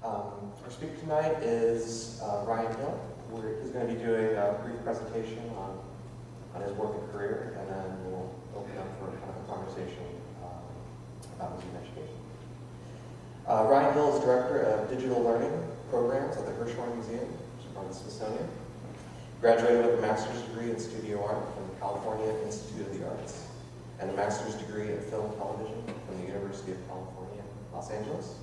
Our speaker tonight is Ryan Hill. He's going to be doing a brief presentation on his work and career, and then we'll open up for kind of a conversation about museum education. Ryan Hill is Director of Digital Learning Programs at the Hirshorn Museum, which is part of the Smithsonian. Graduated with a master's degree in studio art from the California Institute of the Arts, and a master's degree in film and television from the University of California, Los Angeles.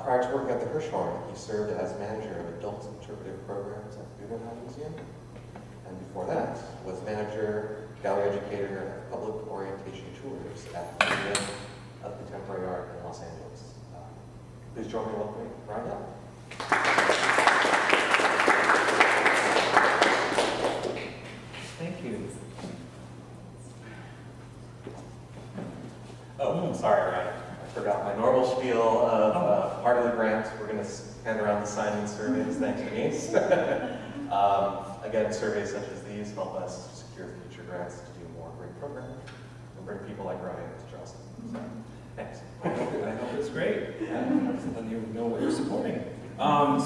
Prior to working at the Hirshorn, he served as manager of adult interpretive programs at the Guggenheim Museum, and before that was manager, gallery educator, and public orientation tours at the Museum of Contemporary Art in Los Angeles. Please join me in welcoming Ryan Hill. Thank you. Oh, sorry, Ryan. I forgot my normal spiel of part of the grant. We're going to hand around the sign-in surveys. Thanks, Denise. Again, surveys such as these help us secure future grants to do more great programming and bring people like Ryan to Charleston. So, thanks. I hope it's great. Yeah. So then you know what you're supporting. I'm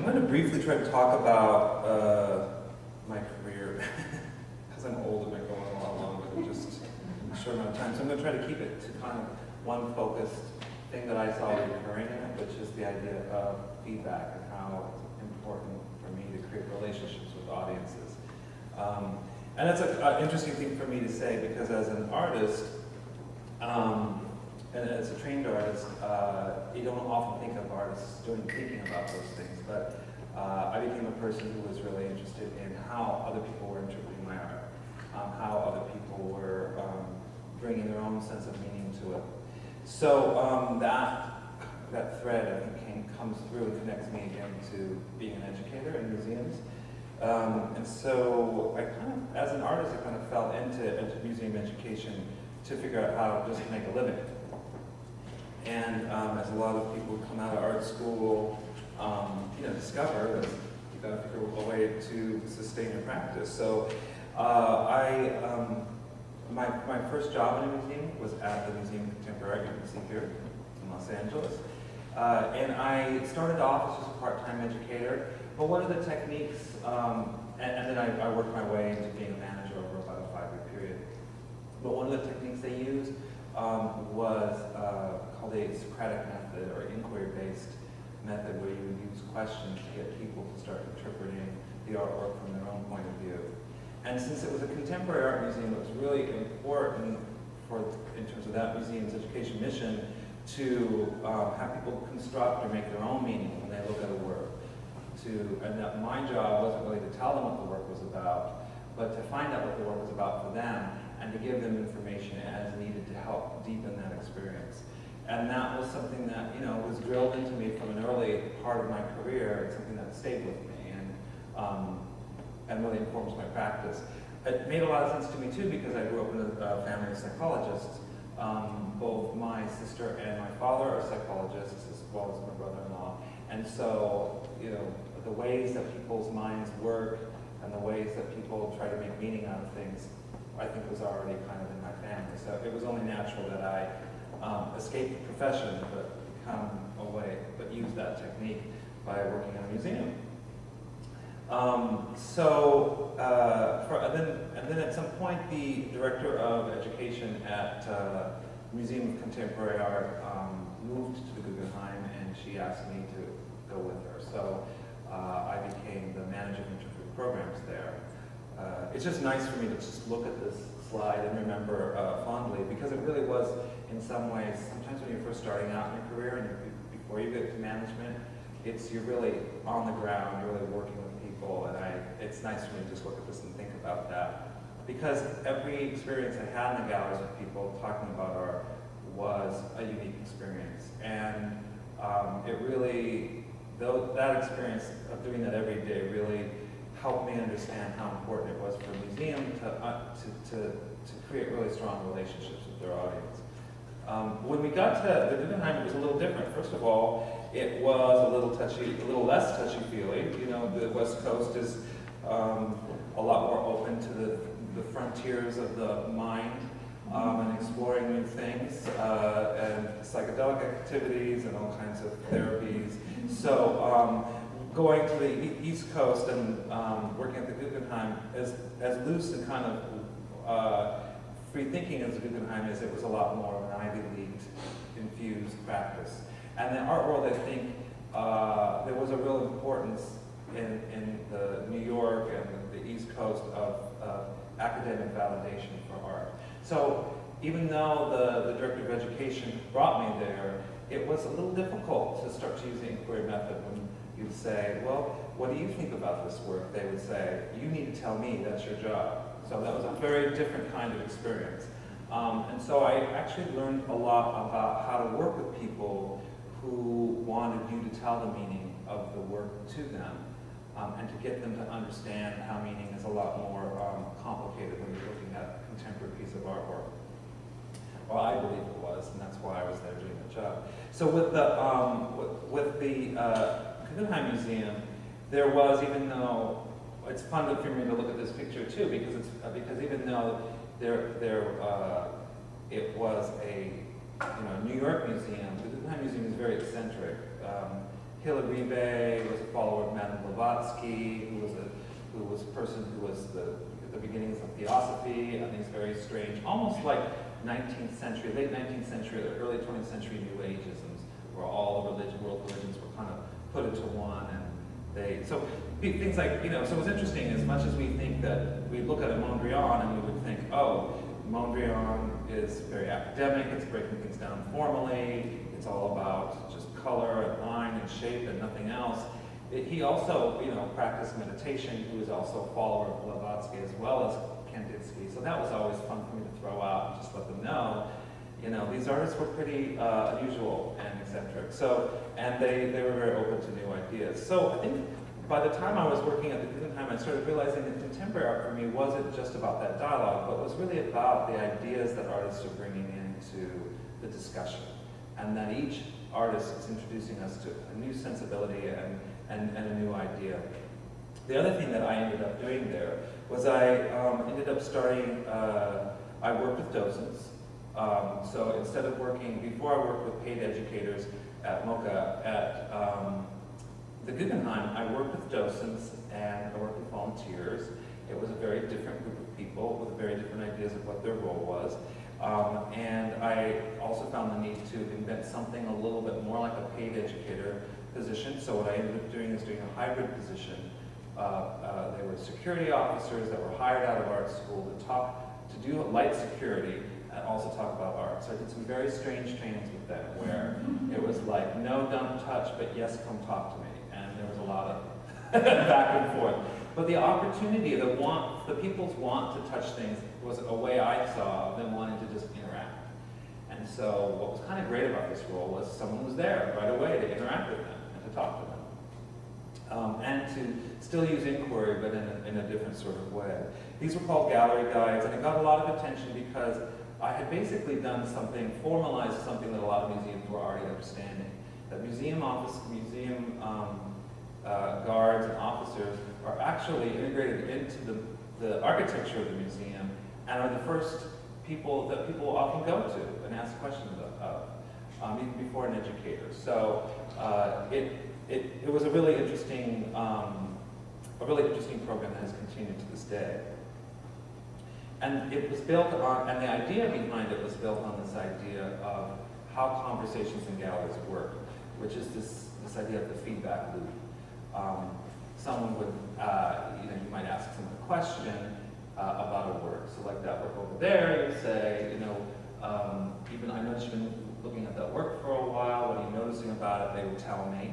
going to briefly try to talk about my career, because I'm old and I go on a lot longer than just a short amount of time. So I'm going to try to keep it to kind of one focused thing that I saw recurring in it, which is the idea of feedback and how it's important for me to create relationships with audiences. And that's an interesting thing for me to say, because as an artist, and as a trained artist, you don't often think of artists thinking about those things, but I became a person who was really interested in how other people were interpreting my art, how other people were bringing their own sense of meaning to it. So that thread, I think, comes through and connects me again to being an educator in museums. And so I kind of, as an artist, I kind of fell into museum education to figure out how just to make a living. And as a lot of people who come out of art school, discover that you've got to figure a way to sustain your practice. So my first job in a museum was at the Museum of Contemporary Art, you can see here in Los Angeles. And I started off as just a part-time educator, but one of the techniques, and then I worked my way into being a manager over about a 5-year period. But one of the techniques they used was called a Socratic method, or inquiry-based method, where you would use questions to get people to start interpreting the artwork from their own point of view. And since it was a contemporary art museum, it was really important in terms of that museum's education mission to have people construct or make their own meaning when they look at a work. And that my job wasn't really to tell them what the work was about, but to find out what the work was about for them, and to give them information as needed to help deepen that experience. And that was something that was drilled into me from an early part of my career. It's something that stayed with me and really informs my practice. It made a lot of sense to me too, because I grew up in a family of psychologists. Both my sister and my father are psychologists, as well as my brother-in-law. And so, the ways that people's minds work and the ways that people try to make meaning out of things, I think was already kind of in my family. So it was only natural that I escape the profession, but use that technique by working in a museum. And then at some point, the director of education at Museum of Contemporary Art moved to the Guggenheim, and she asked me to go with her. So I became the manager of interpretive programs there. It's just nice for me to just look at this slide and remember fondly, because it really was, in some ways, sometimes when you're first starting out in your career and before you get to management, you're really on the ground, you're really working with people, and it's nice for me to just look at this and think about that. Because every experience I had in the galleries with people talking about art was a unique experience. And it really, that experience of doing that every day really helped me understand how important it was for a museum to create really strong relationships with their audience. When we got to the Guggenheim, it was a little different. First of all, it was a little less touchy-feely. The West Coast is a lot more open to the frontiers of the mind and exploring new things, and psychedelic activities and all kinds of therapies. So going to the East Coast and working at the Guggenheim, as loose and kind of free thinking as the Guggenheim is, it was a lot more of an Ivy League infused practice. And the art world, I think, there was a real importance in the New York and the East Coast of academic validation for art. So even though the Director of Education brought me there, it was a little difficult to start to use the inquiry method when you'd say, well, what do you think about this work? They would say, you need to tell me, that's your job. So that was a very different kind of experience. And so I actually learned a lot about how to work with people who wanted you to tell the meaning of the work to them, and to get them to understand how meaning is a lot more complicated when you're looking at a contemporary piece of artwork. Well, I believe it was, and that's why I was there doing the job. So with the Guggenheim Museum, there was, even though it's fun for me to look at this picture too, because even though it was a New York museum, the Guggenheim Museum is very eccentric. Hilary Ribe was a follower of Madame Blavatsky, who was a person who was at the beginnings of Theosophy and these very strange, almost like 19th century, late 19th century, or early 20th century New Ageisms, where all the world religions were kind of put into one, and so things like, so it was interesting, as much as we think that, we look at a Mondrian and we would think, oh, Mondrian is very academic, it's breaking things down formally, it's all about just color and line and shape and nothing else. He also, practiced meditation. He was also a follower of Blavatsky as well as Kandinsky. So that was always fun for me to throw out and just let them know, these artists were pretty unusual and eccentric. So, and they were very open to new ideas. So I think by the time I was working at the Guggenheim, I started realizing that contemporary art for me wasn't just about that dialogue, but was really about the ideas that artists are bringing into the discussion. And that each artist is introducing us to a new sensibility and a new idea. The other thing that I ended up doing there was I ended up starting, I worked with docents. So instead of before I worked with paid educators at MoCA, at the Guggenheim, I worked with docents and I worked with volunteers. It was a very different group of people with very different ideas of what their role was. And I also found the need to invent something a little bit more like a paid educator position. So what I ended up doing is doing a hybrid position. They were security officers that were hired out of art school to do light security and also talk about art. So I did some very strange trainings with them where it was like, no, don't touch, but yes, come talk to me. And there was a lot of back and forth. But the opportunity, the people's want to touch things was a way I saw of them wanting to just interact. And so what was kind of great about this role was someone was there right away to interact with them and to talk to them. And to still use inquiry, but in a different sort of way. These were called gallery guides, and it got a lot of attention because I had basically done formalized something that a lot of museums were already understanding. That museum guards and officers are actually integrated into the architecture of the museum and are the first people that people often go to and ask questions of, even before an educator. So it was a really interesting program that has continued to this day. And it was built on, and the idea behind it was built on this idea of how conversations in galleries work, which is this idea of the feedback loop. Someone would, you might ask someone a question about a work. So like that work over there, you say, even I noticed you've been looking at that work for a while, what are you noticing about it? They would tell me,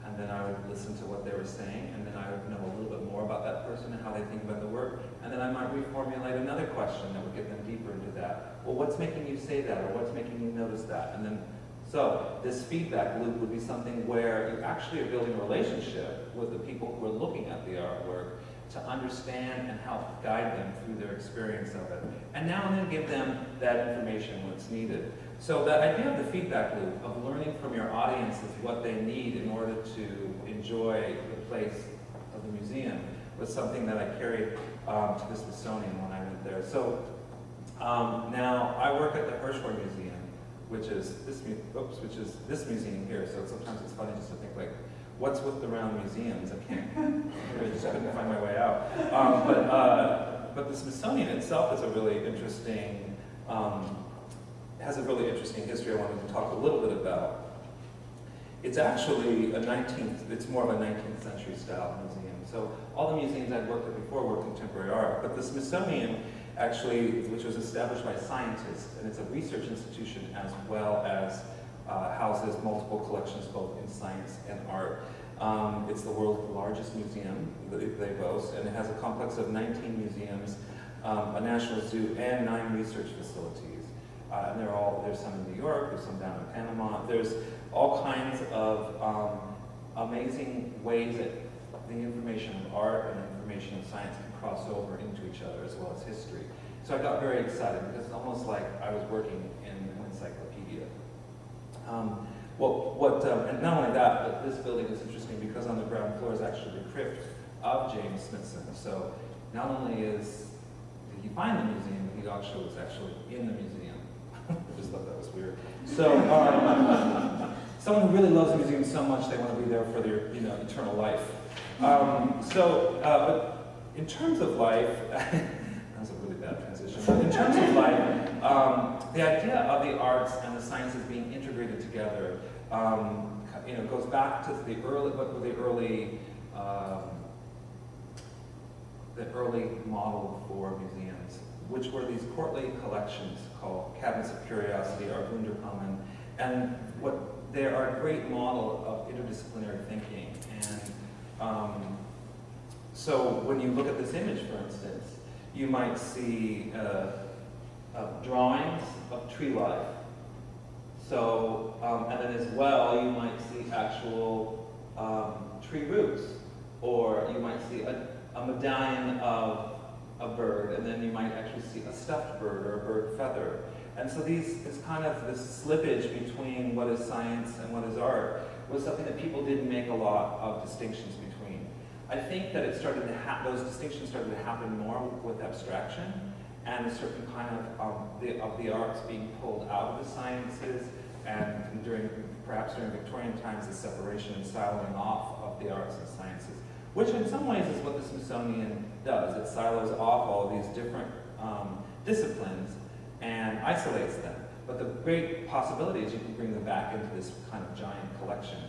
and then I would listen to what they were saying, and then I would know a little bit more about that person and how they think about the work, and then I might reformulate another question that would get them deeper into that. Well, what's making you say that, or what's making you notice that? And then, so this feedback loop would be something where you actually are building a relationship with the people who are looking at the artwork to understand and help guide them through their experience of it. And now and then give them that information when it's needed. So the idea of the feedback loop, of learning from your audience is what they need in order to enjoy the place of the museum, was something that I carried to the Smithsonian when I went there. So Now, I work at the Hirshorn Museum, which is this museum here. So sometimes it's funny just to think like, what's with the round museums? I just couldn't find my way out. But the Smithsonian itself is a really interesting, has a really interesting history I wanted to talk a little bit about. It's actually it's more of a 19th century style museum. So all the museums I'd worked at before were contemporary art, but the Smithsonian actually, which was established by scientists, and it's a research institution as well as houses multiple collections both in science and art. It's the world's largest museum, they boast, and it has a complex of 19 museums, a national zoo, and 9 research facilities. And there's some in New York, there's some down in Panama. There's all kinds of amazing ways that the information of art and information of science can cross over into each other, as well as history. So I got very excited because it's almost like I was working in an encyclopedia. And not only that, but this building is interesting because on the ground floor is actually the crypt of James Smithson. So not only did he find the museum, but he also was actually in the museum. I just thought that was weird. So someone who really loves the museum so much they want to be there for their eternal life. But in terms of life, that was a really bad transition. But in terms of life, the idea of the arts and the sciences being integrated together, goes back to the early model for museums, which were these courtly collections called cabinets of curiosity or Wunderkammern, and they are a great model of interdisciplinary thinking. And so when you look at this image, for instance, you might see drawings of tree life. So, and then as well, you might see actual tree roots, or you might see a medallion of a bird, and then you might actually see a stuffed bird or a bird feather. And so this slippage between what is science and what is art was something that people didn't make a lot of distinctions between. I think that those distinctions started to happen more with abstraction and a certain kind of the arts being pulled out of the sciences, and perhaps during Victorian times, the separation and siloing off of the arts and sciences, which in some ways is what the Smithsonian does. It silos off all of these different disciplines and isolates them. But the great possibility is you can bring them back into this kind of giant collection.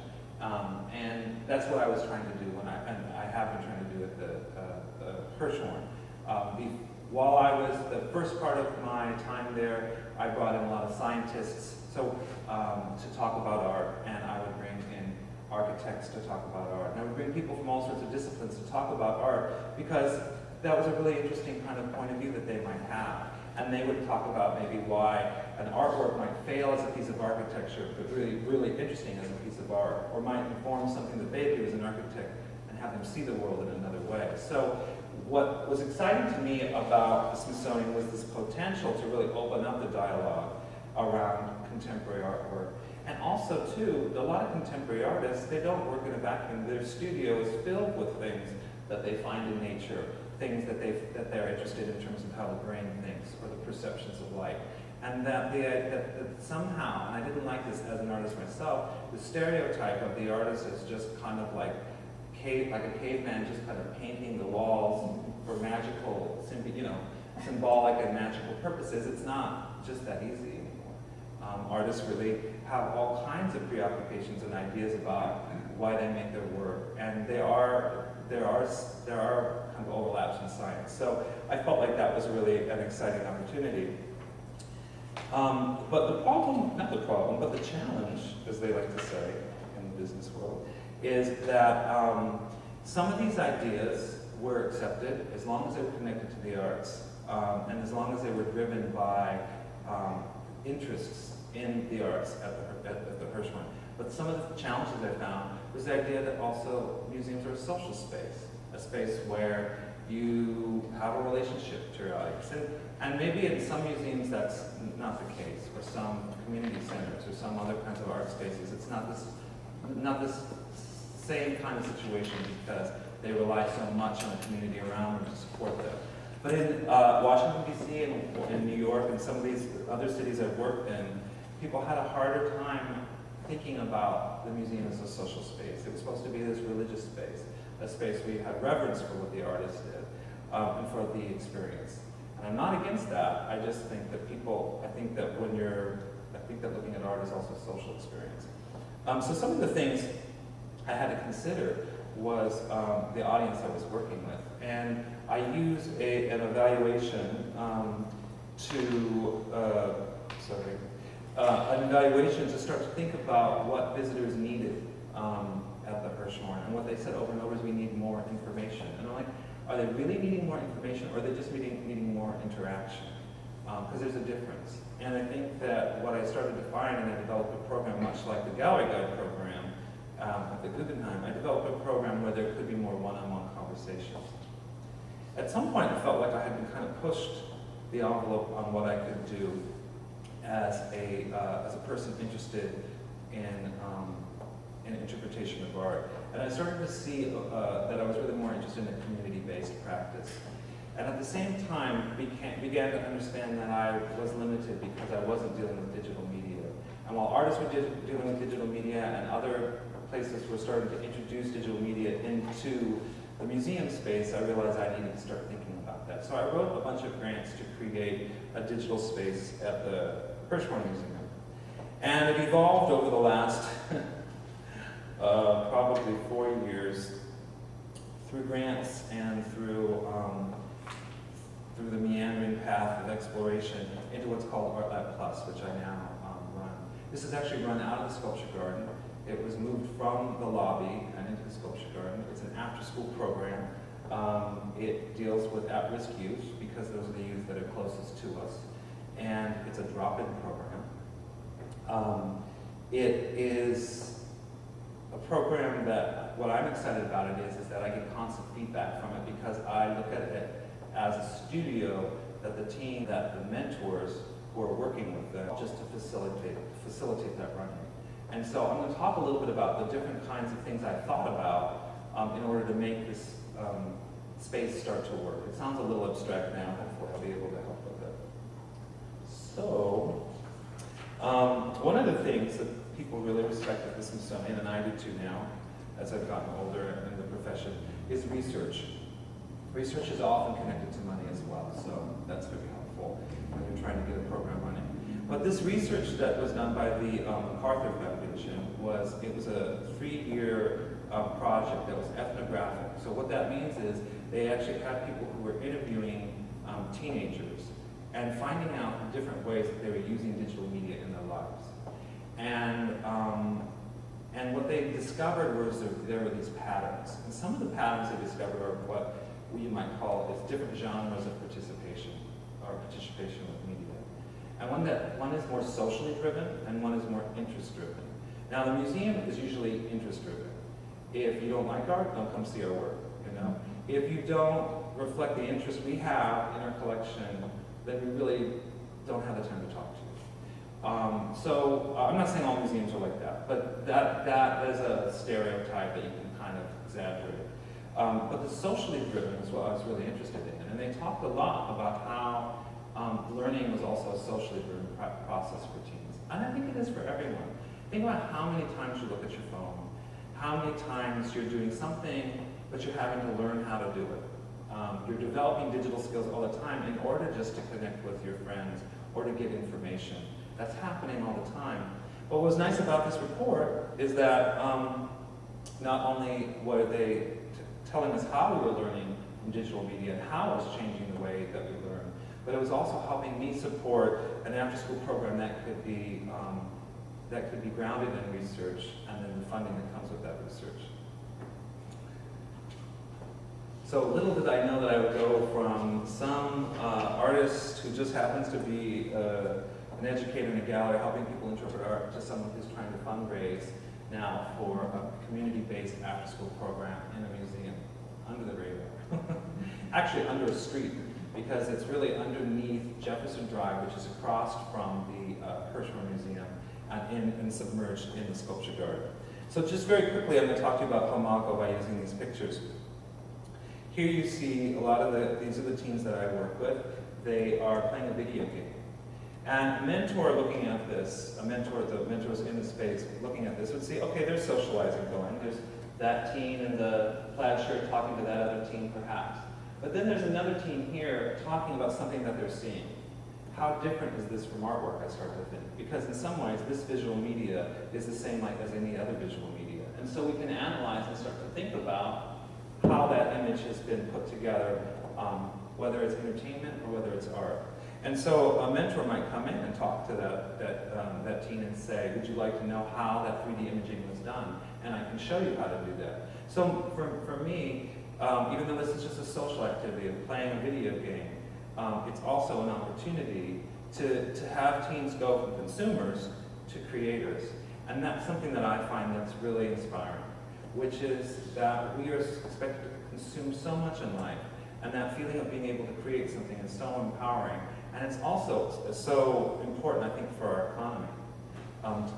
And that's what I was trying to do, and I have been trying to do at the Hirshorn. While I was the first part of my time there, I brought in a lot of scientists to talk about art, and I would bring in architects to talk about art. And I would bring people from all sorts of disciplines to talk about art, because that was a really interesting kind of point of view that they might have. And they would talk about maybe why an artwork might fail as a piece of architecture, but really, really interesting as a piece of art, or might inform something that they do as an architect and have them see the world in another way. So what was exciting to me about the Smithsonian was this potential to really open up the dialogue around contemporary artwork. And also, too, a lot of contemporary artists, they don't work in a vacuum. Their studio is filled with things that they find in nature, things that they're interested in terms of how the brain thinks, or the perceptions of light. And that somehow, and I didn't like this as an artist myself, the stereotype of the artist is just kind of like a caveman just kind of painting the walls for magical, symbolic and magical purposes. It's not just that easy anymore. Artists really have all kinds of preoccupations and ideas about why they make their work, and there are kind of overlaps in science. So I felt like that was really an exciting opportunity. But the challenge, as they like to say in the business world, is that some of these ideas were accepted as long as they were connected to the arts, and as long as they were driven by interests in the arts at the Hirshorn. But some of the challenges I found was the idea that also museums are a social space, a space where you have a relationship to your audience. And maybe in some museums that's not the case, or some community centers, or some other kinds of art spaces. It's not this same kind of situation because they rely so much on the community around them to support them. But in Washington, D.C. and in New York and some of these other cities I've worked in, people had a harder time thinking about the museum as a social space. It was supposed to be this religious space, a space where you had reverence for what the artist did and for the experience. And I'm not against that. I just think that I think that looking at art is also a social experience. So some of the things I had to consider was the audience I was working with. And I used an evaluation to start to think about what visitors needed at the Hirshorn. And what they said over and over is we need more information. And I'm like, are they really needing more information, or are they just needing more interaction? Because there's a difference. And I think that what I started to find, and I developed a program much like the Gallery Guide program at the Guggenheim, I developed a program where there could be more one-on-one conversations. At some point, I felt like I had been kind of pushed the envelope on what I could do as a person interested in interpretation of art. And I started to see that I was really more interested in a community-based practice. And at the same time, began to understand that I was limited because I wasn't dealing with digital media. And while artists were dealing with digital media and other places were starting to introduce digital media into the museum space, I realized I needed to start thinking about that. So I wrote a bunch of grants to create a digital space at the Hirshorn Museum. And it evolved over the last probably 4 years through grants and through the meandering path of exploration into what's called Art Lab Plus, which I now run. This is actually run out of the Sculpture Garden. It was moved from the lobby and into the Sculpture Garden. It's an after-school program. It deals with at-risk youth because those are the youth that are closest to us. And it's a drop-in program. It is a program that, what I'm excited about it is that I get constant feedback from it because I look at it as a studio that the team, that the mentors who are working with them, just to facilitate that running. And so I'm going to talk a little bit about the different kinds of things I thought about in order to make this space start to work. It sounds a little abstract now. Hopefully I'll be able to help with it. So, one of the things that people really respect at the Smithsonian, and I do too now, as I've gotten older in the profession, is research. Research is often connected to money as well, so that's very helpful when you're trying to get a program running. But this research that was done by the MacArthur Foundation was a 3-year project that was ethnographic. So what that means is they actually had people who were interviewing teenagers and finding out different ways that they were using digital media in their lives. And what they discovered was there were these patterns. And some of the patterns they discovered are what you might call is different genres of participation with media. And one is more socially driven and one is more interest driven. Now the museum is usually interest driven. If you don't like art, don't come see our work, you know? If you don't reflect the interest we have in our collection, then we really don't have the time to talk to you. So I'm not saying all museums are like that, but that is a stereotype that you can kind of exaggerate. But the socially driven is what I was really interested in. And they talked a lot about how learning was also a socially driven process for teens. And I think it is for everyone. Think about how many times you look at your phone, how many times you're doing something, but you're having to learn how to do it. You're developing digital skills all the time in order just to connect with your friends or to get information. That's happening all the time. But what was nice about this report is that not only were they telling us how we were learning from digital media and how it was changing the way that we learn, but it was also helping me support an after-school program that could be grounded in research and then the funding that comes with that research. So little did I know that I would go from some artist who just happens to be an educator in a gallery helping people interpret art to someone who's trying to fundraise now for a community-based after-school program in a museum, under the radar. Actually under a street, because it's really underneath Jefferson Drive, which is across from the Hirshorn Museum and submerged in the Sculpture Garden. So just very quickly, I'm going to talk to you about Pomaco by using these pictures. Here you see a lot of these are the teens that I work with. They are playing a video game. And a mentor looking at this, the mentors in the space looking at this would see, okay, there's socializing going. There's that teen in the plaid shirt talking to that other teen perhaps. But then there's another teen here talking about something that they're seeing. How different is this from artwork, I started to think? Because in some ways, this visual media is the same like as any other visual media. And so we can analyze and start to think about how that image has been put together, whether it's entertainment or whether it's art. And so a mentor might come in and talk to that teen and say, would you like to know how that 3D imaging was done? And I can show you how to do that. So for me, even though this is just a social activity of playing a video game, it's also an opportunity to have teens go from consumers to creators. And that's something that I find that's really inspiring, which is that we are expected to consume so much in life, and that feeling of being able to create something is so empowering. And it's also so important, I think, for our economy,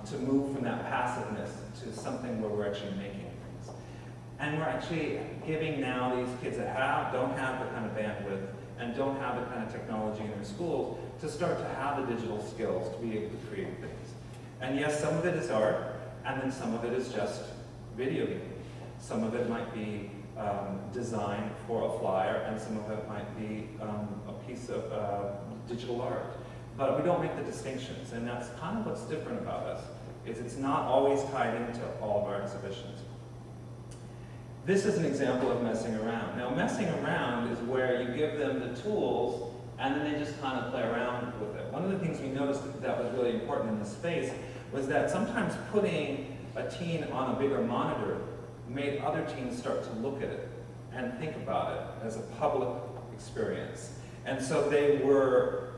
to move from that passiveness to something where we're actually making things. And we're actually giving now these kids that don't have the kind of bandwidth and don't have the kind of technology in their schools to start to have the digital skills to be able to create things. And yes, some of it is art, and then some of it is just video gaming. Some of it might be design for a flyer, and some of it might be a piece of digital art. But we don't make the distinctions, and that's kind of what's different about us, is it's not always tied into all of our exhibitions. This is an example of messing around. Now, messing around is where you give them the tools, and then they just kind of play around with it. One of the things we noticed that was really important in this space was that sometimes putting a teen on a bigger monitor made other teens start to look at it and think about it as a public experience. And so they were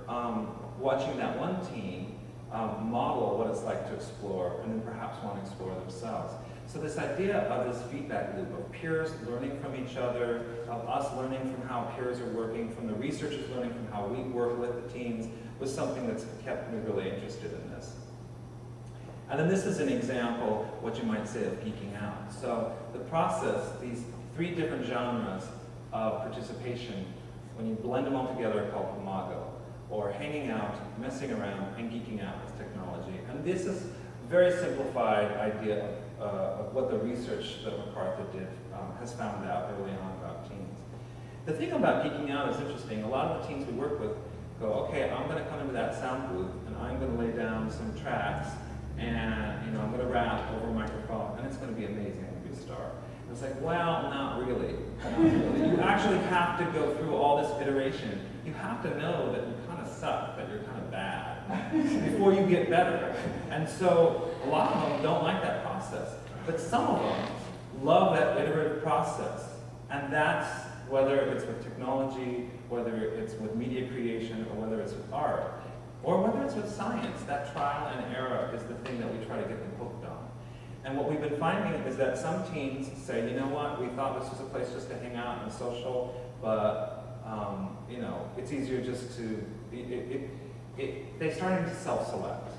watching that one teen model what it's like to explore, and then perhaps want to explore themselves. So this idea of this feedback loop of peers learning from each other, of us learning from how peers are working, from the researchers learning from how we work with the teens, was something that's kept me really interested in this. And then this is an example, what you might say, of geeking out. So the process, these 3 different genres of participation, when you blend them all together, are called imago, or hanging out, messing around, and geeking out with technology. And this is a very simplified idea of what the research that MacArthur did has found out early on about teens. The thing about geeking out is interesting. A lot of the teens we work with go, okay, I'm going to come into that sound booth, and I'm going to lay down some tracks, and I'm going to rap over a microphone, and it's going to be amazing. I'm going to be a star. And it's like, well, not really. Not really. You actually have to go through all this iteration. You have to know that you kind of suck, that you're kind of bad, before you get better. And so a lot of them don't like that process. But some of them love that iterative process. And that's whether it's with technology, whether it's with media creation, or whether it's with art, or whether it's with science. That trial and error is the thing that we try to get them hooked on. And what we've been finding is that some teens say, you know what, we thought this was a place just to hang out and social, but it's easier just to, they're starting to self-select.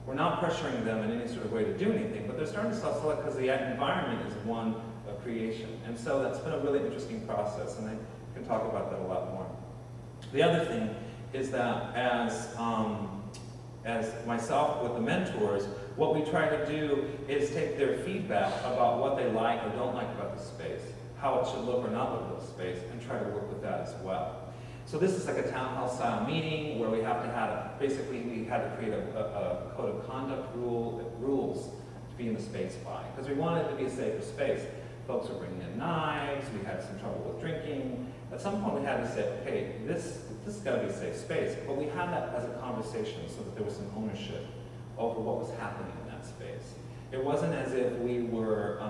We're not pressuring them in any sort of way to do anything, but they're starting to self-select because the environment is one of creation. And so that's been a really interesting process, and I can talk about that a lot more. The other thing is that as myself with the mentors, what we try to do is take their feedback about what they like or don't like about the space, how it should look or not look at the space, and try to work with that as well. So this is like a town hall style meeting where we have to have, basically we had to create a code of conduct rules to be in the space by, because we wanted it to be a safer space. Folks were bringing in knives, we had some trouble with drinking. At some point we had to say, okay, this has got to be a safe space, but we had that as a conversation so that there was some ownership over what was happening in that space. It wasn't as if we were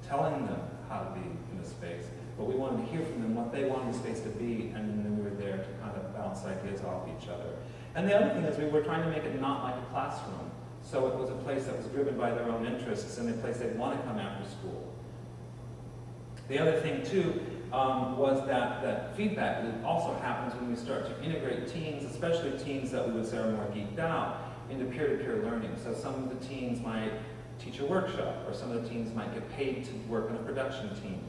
telling them how to be in the space, but we wanted to hear from them what they wanted the space to be, and then we were there to kind of bounce ideas off each other. And the other thing is we were trying to make it not like a classroom, so it was a place that was driven by their own interests and a place they'd want to come after school. The other thing too was that feedback loop also happens when we start to integrate teens, especially teens that we would say are more geeked out, into peer-to-peer learning. So some of the teens might teach a workshop, or some of the teens might get paid to work on a production team.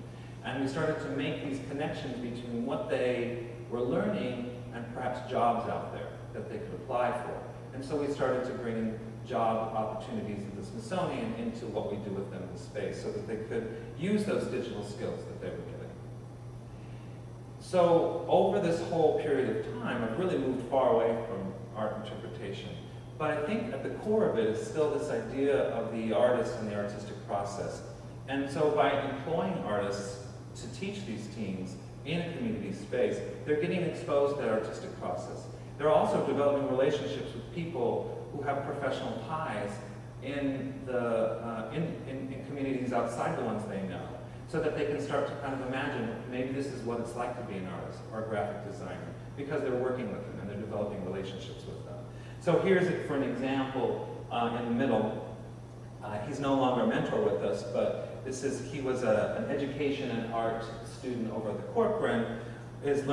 And we started to make these connections between what they were learning and perhaps jobs out there that they could apply for. And so we started to bring in job opportunities at the Smithsonian into what we do with them in space so that they could use those digital skills that they were getting. So over this whole period of time, I've really moved far away from art interpretation. But I think at the core of it is still this idea of the artist and the artistic process. And so by employing artists to teach these teams in a community space, they're getting exposed to that artistic process. They're also developing relationships with people who have professional ties in communities outside the ones they know, so that they can start to kind of imagine, maybe this is what it's like to be an artist or a graphic designer, because they're working with them and they're developing relationships with them. So here's it for an example in the middle. He's no longer a mentor with us, but he was an education and art student over at the Corcoran, is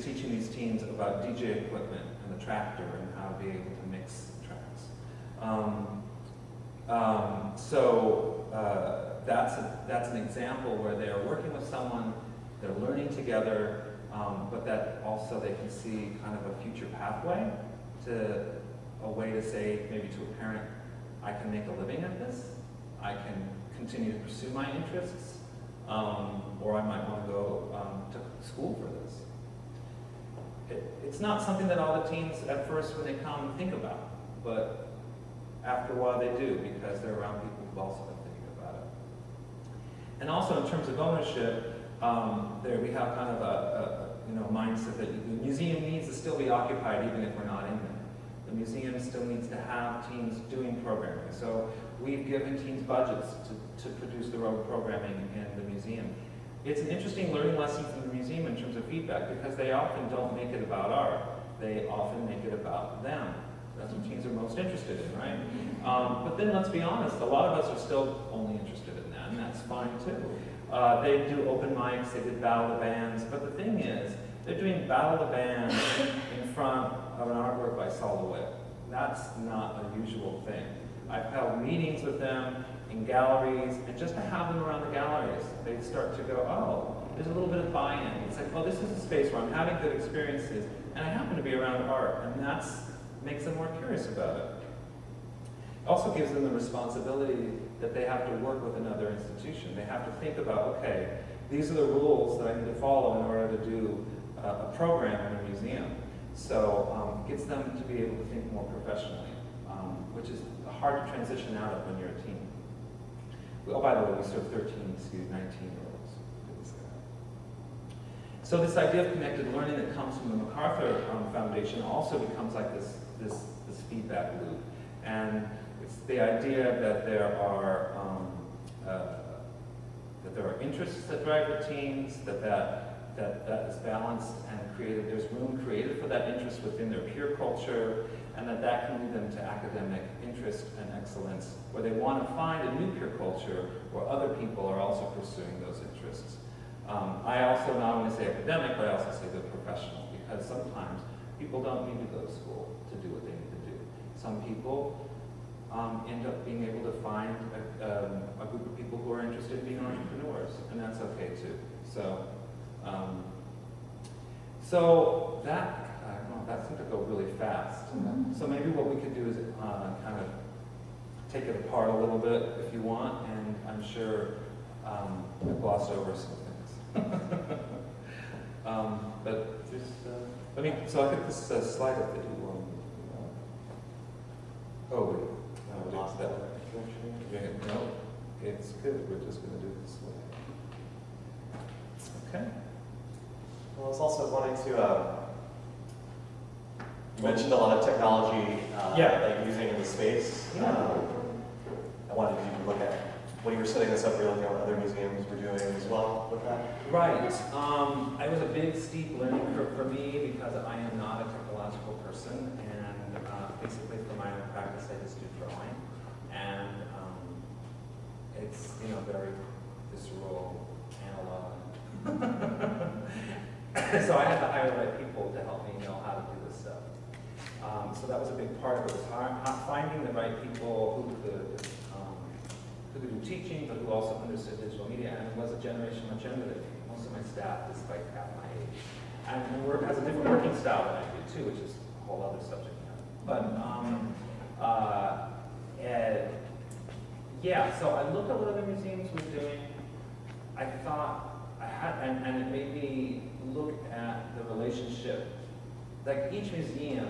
teaching these teams about DJ equipment and the tractor and how to be able to mix tracks. That's an example where they are working with someone, they're learning together, but that also they can see kind of a future pathway to a way to say maybe to a parent, I can make a living at this, I can continue to pursue my interests, or I might want to go to school for this. It's not something that all the teens at first when they come think about, but after a while they do, because they're around people who've also been thinking about it. And also in terms of ownership, there we have kind of a mindset that the museum needs to still be occupied even if we're not in there. The museum still needs to have teams doing programming. So we've given teams budgets to produce their own programming in the museum. It's an interesting learning lesson from the museum in terms of feedback, because they often don't make it about art. They often make it about them. That's what teens are most interested in, right? But then let's be honest, a lot of us are still only interested in that, and that's fine too. They do open mics, they did Battle of the Bands, but the thing is, they're doing Battle of the Bands in front of an artwork by Saul DeWitt. That's not a usual thing. I've held meetings with them in galleries, and just to have them around the galleries, they start to go, oh, there's a little bit of buy-in. It's like, oh, this is a space where I'm having good experiences, and I happen to be around art, and that makes them more curious about it. It also gives them the responsibility that they have to work with another institution. They have to think about, okay, these are the rules that I need to follow in order to do a program in a museum. So it gets them to be able to think more professionally, which is hard to transition out of when you're a teen. Oh, by the way, we serve 19-year-olds. So this idea of connected learning that comes from the MacArthur Foundation also becomes like this feedback loop. And it's the idea that there are interests that drive the teams, that is balanced and created. There's room created for that interest within their peer culture, and that can lead them to academic interest and excellence, where they want to find a new peer culture where other people are also pursuing those interests. I also not only say academic, but I also say they're professional, because sometimes people don't need to go to school to do what they need to do. Some people end up being able to find a group of people who are interested in being entrepreneurs, and that's okay too. So that, I don't know, that seemed to go really fast. So maybe what we could do is kind of take it apart a little bit if you want, and I'm sure I glossed over some things. But just, so I think this slide up that you want. Oh, wait. No, lost that. No, it's good. We're just going to do it this way. Okay. Well, I was also wanting to, you mentioned a lot of technology that you're using in the space. I wanted you to look at, when you were setting this up, you're looking at what other museums were doing as well with that? Right. It was a big, steep learning curve for me, because I am not a technological person, and basically for my own practice, I just do drawing. And it's, very visceral, analog. So I had to hire the right people to help me know how to do this stuff. So that was a big part of it, was finding the right people who could do teaching, but who also understood digital media, and was a generation much younger than me. Most of my staff is like half my age. And work has a different working style than I do too, which is a whole other subject now. But yeah, so I looked at what other museums were doing. I thought I had, and it made me look at the relationship. Like each museum,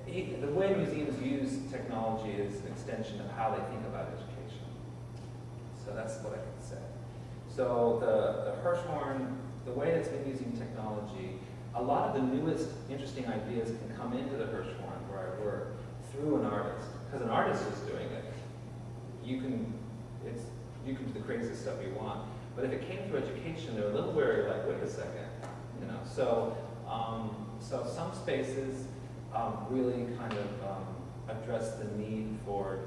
the way museums use technology is an extension of how they think about education. So that's what I can say. So the Hirshorn, the way it's been using technology, a lot of the newest interesting ideas can come into the Hirshorn where I work through an artist, because an artist is doing it. You can do the craziest stuff you want, but if it came through education, they're a little wary, like, wait a second, you know. So some spaces really kind of address the need for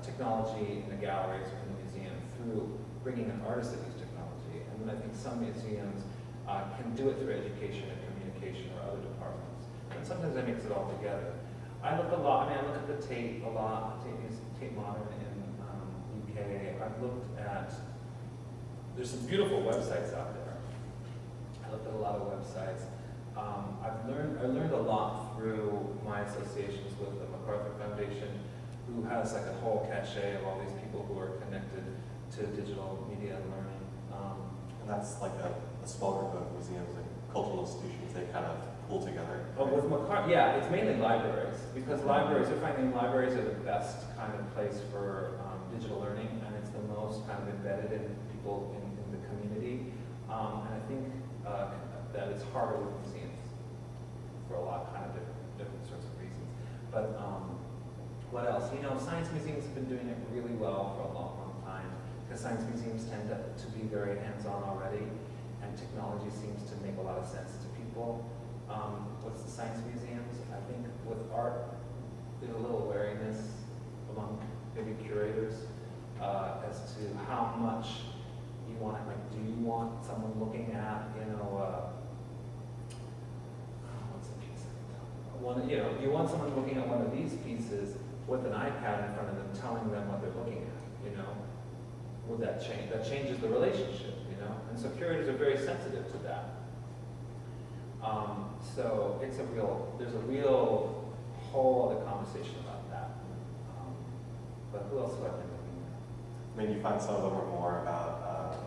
technology in the galleries or in the museum through bringing an artist that uses technology. And then I think some museums can do it through education and communication or other departments. And sometimes that makes it all together. I look a lot, I look at the Tate a lot, Tate Modern in UK. I've looked at, there's some beautiful websites out there. I looked at a lot of websites. I learned a lot through my associations with the MacArthur Foundation, who has like a whole cachet of all these people who are connected to digital media and learning. And that's like a small group of museums and cultural institutions they kind of pull together. Oh, with MacArthur, yeah, it's mainly libraries, because libraries are finding libraries are the best kind of place for digital learning, and it's the most kind of embedded in people in the community. And I think that it's harder with museums for a lot of different sorts of reasons. But what else? You know, science museums have been doing it really well for a long, long time, because science museums tend to be very hands-on already, and technology seems to make a lot of sense to people. What's the science museums? I think with art, there's a little wariness among maybe curators as to how much you want it. Like, do you want someone looking at, you know, what's the piece? Do you want someone looking at one of these pieces with an iPad in front of them, telling them what they're looking at? You know, would that change? That changes the relationship. You know, and so curators are very sensitive to that. So there's a real whole other conversation about that. But who else have I been looking at? I mean, you find some of them are more about,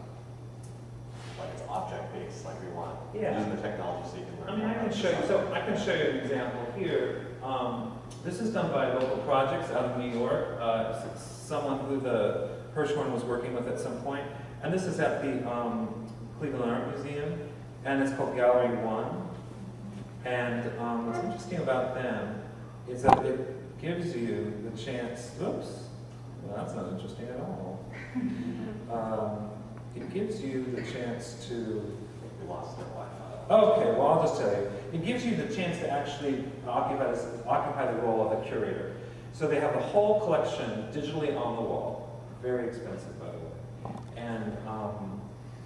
like it's object-based, like we want using the technology so you can learn. I mean, I can show you. So I can show you an example here. This is done by local projects out of New York. Someone who the Hirshorn was working with at some point, and this is at the Cleveland Art Museum, and it's called Gallery 1. And what's interesting about them is that it gives you the chance, oops, well, that's not interesting at all. It gives you the chance to, we lost their Wi-Fi. okay, well, I'll just tell you. It gives you the chance to actually occupy the role of a curator. So they have the whole collection digitally on the wall. Very expensive, by the way.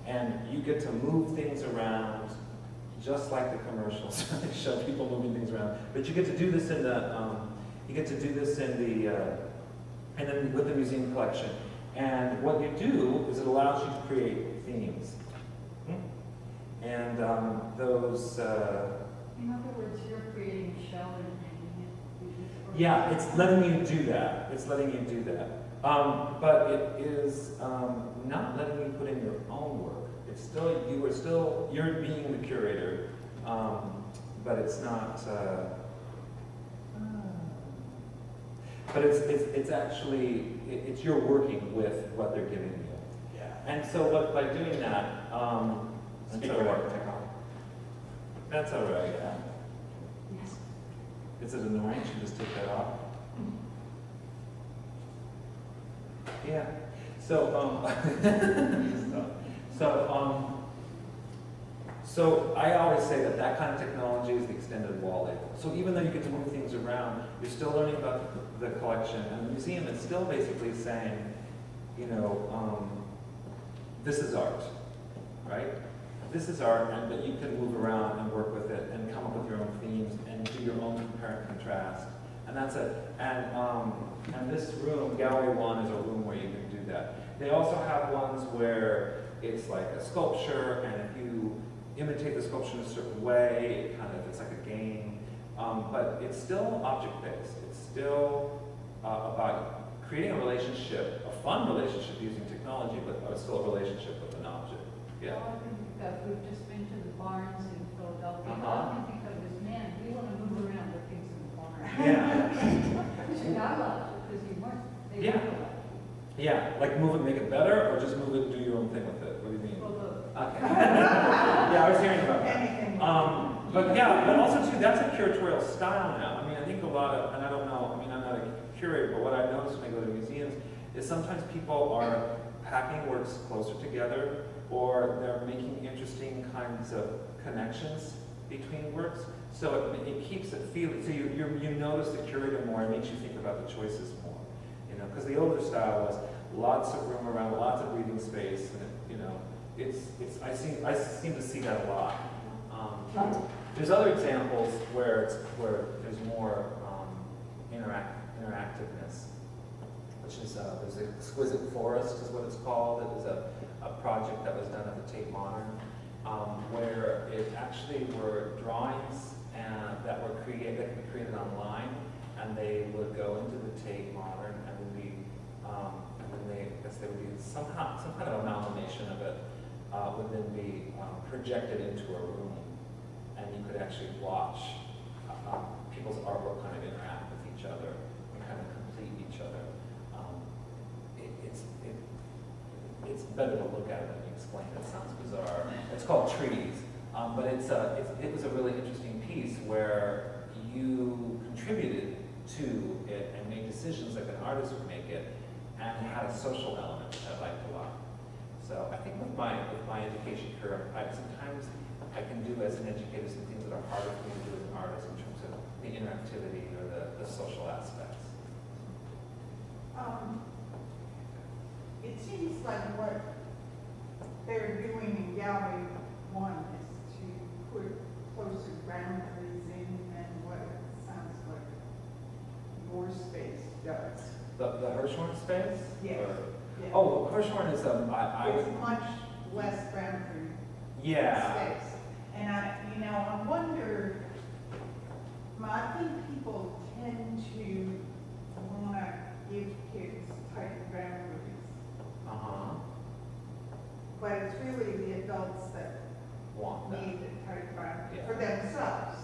And you get to move things around just like the commercials. They show people moving things around. But you get to do this in the, and then with the museum collection. And what you do is it allows you to create themes. And those... in other words, you're creating a shell and hanging it. Yeah, it's letting you do that. It's letting you do that. But it is not letting you put in your own work. It's still, you're being the curator, but it's not, but it's actually, you're working with what they're giving you. Yeah. And so by doing that, Speaking of art technology. that's all right, yeah. Yes. Is it annoying? Should just take that off? Yeah. So I always say that kind of technology is the extended wall label. So even though you get to move things around, you're still learning about the collection, and the museum is still basically saying, you know, this is art, right? This is art, and that you can move around and work with it and come up with your own themes and do your own compare and contrast. And that's it. And this room, Gallery 1, is a room where you can do that. They also have ones where it's like a sculpture, and if you imitate the sculpture in a certain way, it's like a game. But it's still object-based. It's still about creating a relationship, a fun relationship using technology, but still a relationship with an object. Yeah. All I can think of, we've just been to the barns in Philadelphia. Uh-huh. All I can think of is, man, we want to move around with things in the barn. Yeah. Which I love, because you weren't, they Yeah. weren't allowed. Yeah, like move it, make it better, or just move it, do your own thing with it. What do you mean? Well, look. Okay. Yeah, I was hearing about that. Anything. But yeah, but also too, that's a curatorial style now. I mean, I think a lot of, and I don't know, I mean, I'm not a curator, but what I notice when I go to museums is sometimes people are packing works closer together, or they're making interesting kinds of connections between works. So it keeps it feeling, so you notice the curator more, it makes you think about the choices more. You know, because the older style was lots of room around, lots of breathing space, and I seem to see that a lot. There's other examples where there's more interactiveness, which is there's Exquisite Forest is what it's called. It was a project that was done at the Tate Modern, where it actually were drawings that could be created online, and they would go into the Tate Modern, and then they would be some kind of amalgamation of it would then be projected into a room, and you could actually watch people's artwork kind of interact with each other and kind of complete each other. It's better to look at it than you explain it. It sounds bizarre. It's called Trees, but it was a really interesting piece where you contributed to it and made decisions like an artist would make it, and it had a social element which I liked a lot. So I think with my education career, sometimes I can do as an educator some things that are harder for me to do as an artist in terms of the interactivity or the social aspects. It seems like what they're doing in Gallery 1 is to put closer boundaries in than what it sounds like your space does. The Hirshorn space? Yes. Yeah. Oh, Hirshorn is It's much less boundary space. And I wonder, I think people tend to want to give kids tight boundaries. But it's really the adults that Want that. need a tight boundary Yeah. for themselves.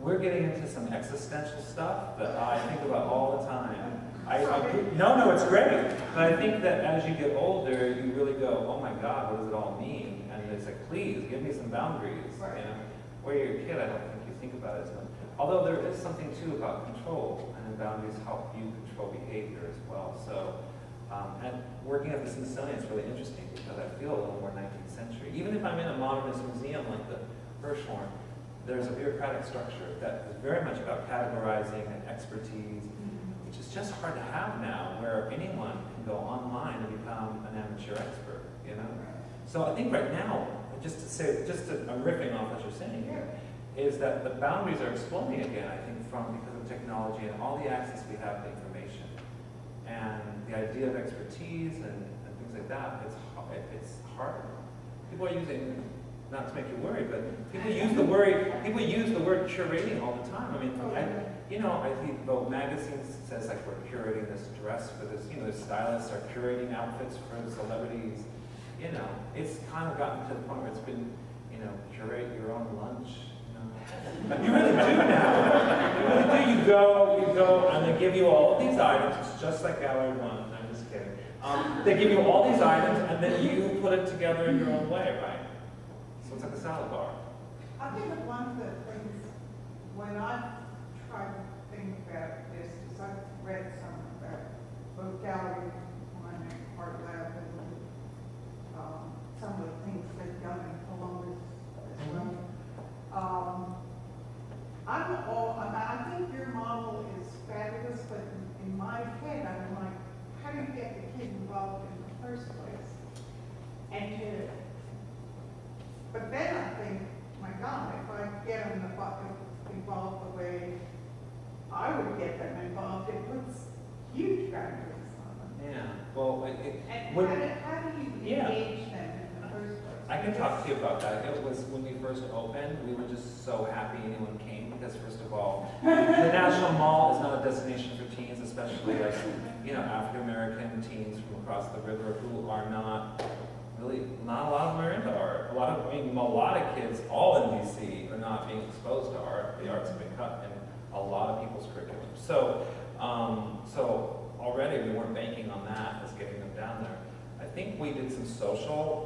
We're getting into some existential stuff that I think about all the time. Sorry. No, it's great. But I think that as you get older, you really go, oh my God, what does it all mean? And it's like, please, give me some boundaries. Right. You know? Where you're a kid, I don't think you think about it as much. Although there is something too about control, and boundaries help you control behavior as well. So, and working at the Smithsonian is really interesting because I feel a little more 19th century. Even if I'm in a modernist museum like the Hirshorn, there's a bureaucratic structure that is very much about categorizing and expertise, which is just hard to have now, where anyone can go online and become an amateur expert, you know? So I think right now, I'm riffing off what you're saying here, is that the boundaries are exploding again, I think, because of technology and all the access we have to information. And the idea of expertise and things like that, it's hard. People are using, not to make you worry, but people use the word curating all the time. I mean, I think the magazine says like we're curating this dress for this, the stylists are curating outfits for celebrities. It's kind of gotten to the point where it's been, curate your own lunch. You really do now. You really do. You go, and they give you all of these items. It's just like Gallery 1. I'm just kidding. They give you all these items, and then you put it together in your own way, right? So it's like a salad bar. I think that one of the things, when I try to think about this, is I've read some about both Gallery 1 and Art Lab, and some of the things they've done in Columbus as well. I think your model is fabulous, but in my head, I'm like, how do you get the kid involved in the first place? But then I think, my God, if I get them involved the way I would get them involved, it puts huge boundaries on them. Yeah. Well, And when, how do you Yeah. engage them in the first place? I can talk to you about that. It was when we first opened, we were just so happy anyone came because first of all, the National Mall is not a destination for teens, especially like, African American teens from across the river who are not a lot of them are into art. A lot of kids all in DC are not being exposed to art. The arts have been cut in a lot of people's curriculum. So already we weren't banking on that as getting them down there. I think we did some social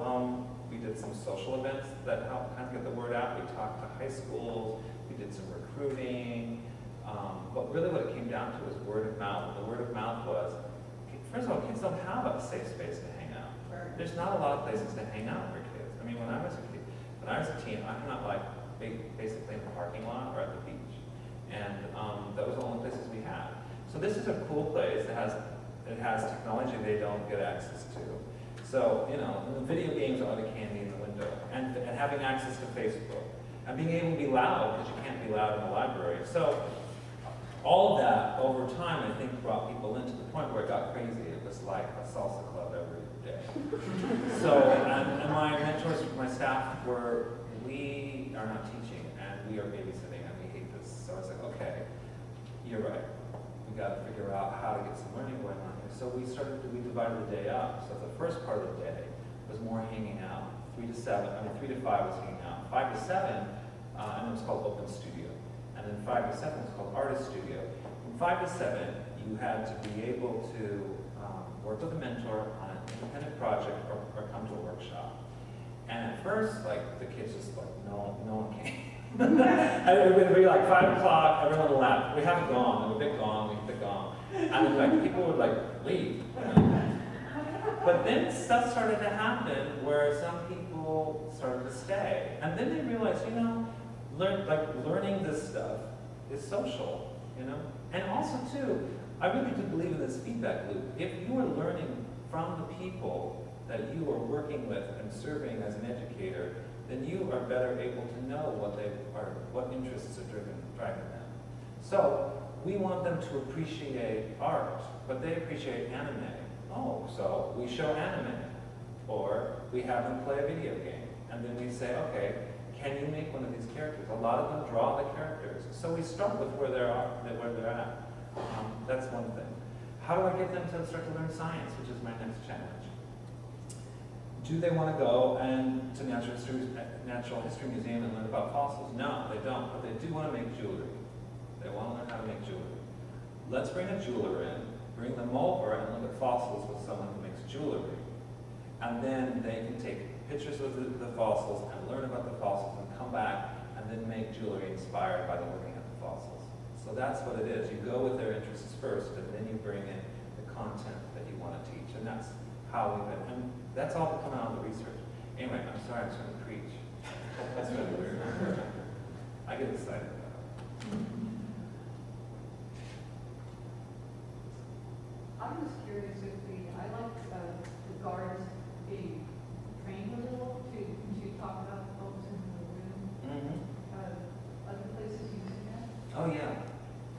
events that helped kind of get the word out. We talked to high schools, we did some recruiting, but really what it came down to was word of mouth. The word of mouth was, first of all, kids don't have a safe space to hang out. There's not a lot of places to hang out for kids. I mean, when I was a teen, I hung out like basically in the parking lot or at the beach, and that was the only places we had. So this is a cool place. It has technology they don't get access to. So, the video games are the candy in the window, and having access to Facebook, and being able to be loud, because you can't be loud in the library. So, all of that, over time, I think brought people in to the point where it got crazy. It was like a salsa club every day. So, and my mentors, my staff we are not teaching, and we are babysitting, and we hate this. So I was like, okay, you're right. We got to figure out how to get some learning going on here. So we divided the day up. So the first part of the day was more hanging out. 3 to 5 was hanging out. 5 to 7, and it was called Open Studio. And then 5 to 7 was called Artist Studio. From 5 to 7, you had to be able to work with a mentor on an independent project or come to a workshop. And at first, like, the kids just like, no one came. And it would be like 5 o'clock, everyone would laugh. We have a gong, and a big gong, we hit the gong. And then, like, people would like leave. But then stuff started to happen where some people started to stay. And then they realized, learning this stuff is social, And also too, I really do believe in this feedback loop. If you are learning from the people that you are working with and serving as an educator, then you are better able to know what interests are driving them. So we want them to appreciate art, but they appreciate anime. Oh, so we show anime, or we have them play a video game, and then we say, okay, can you make one of these characters? A lot of them draw the characters, so we start with where they're at. That's one thing. How do I get them to start to learn science, which is my next challenge? Do they want to go to Natural History Museum and learn about fossils? No, they don't, but they do want to make jewelry. They want to learn how to make jewelry. Let's bring a jeweler in, bring them over and look at fossils with someone who makes jewelry. And then they can take pictures of the fossils and learn about the fossils and come back and then make jewelry inspired by looking at the fossils. So that's what it is. You go with their interests first, and then you bring in the content that you want to teach. And that's how we've been. And that's all coming out of the research. Anyway, I'm sorry, I'm trying to preach. That's really weird. I get excited about it. I'm just curious if I like the guards being trained a little to talk about the folks in the room. Other places using that? Oh yeah,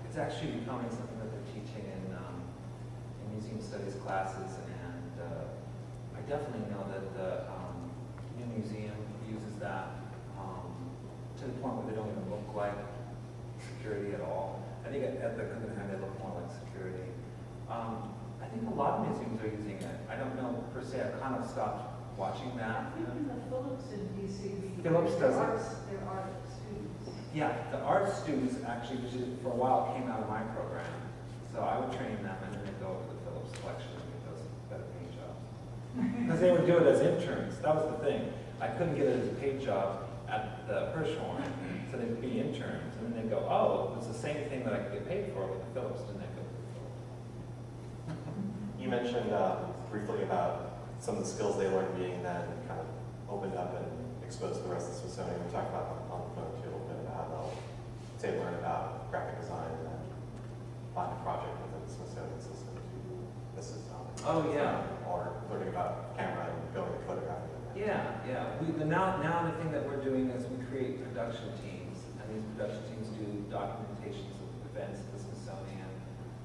it's actually becoming something that they're teaching in museum studies classes, and I definitely know that the new museum uses that to the point where they don't even look like security at all. I think at the Guggenheim they look more like security. I think a lot of museums are using it. I don't know per se. I kind of stopped watching that. Even the Phillips in DC. Phillips does it. There are students. Yeah, the art students actually, which is, for a while, came out of my program. So I would train them, and then they'd go over to the Phillips collection and get those better paid jobs. Because they would do it as interns. That was the thing. I couldn't get it as a paid job at the Hirshorn, so they'd be interns, and then they'd go, oh, it's the same thing that I could get paid for with the Phillips, and they'd go to the Phillips. You mentioned briefly about some of the skills they learned being then kind of opened up and exposed to the rest of the Smithsonian. We talked about on the phone too a little bit about how they'll say learn about graphic design and then find a project within the Smithsonian system to assist on it. Oh yeah. Or learning about camera and going to photographing. Yeah. Now the thing that we're doing is we create production teams, and these production teams do documentations of events at the Smithsonian,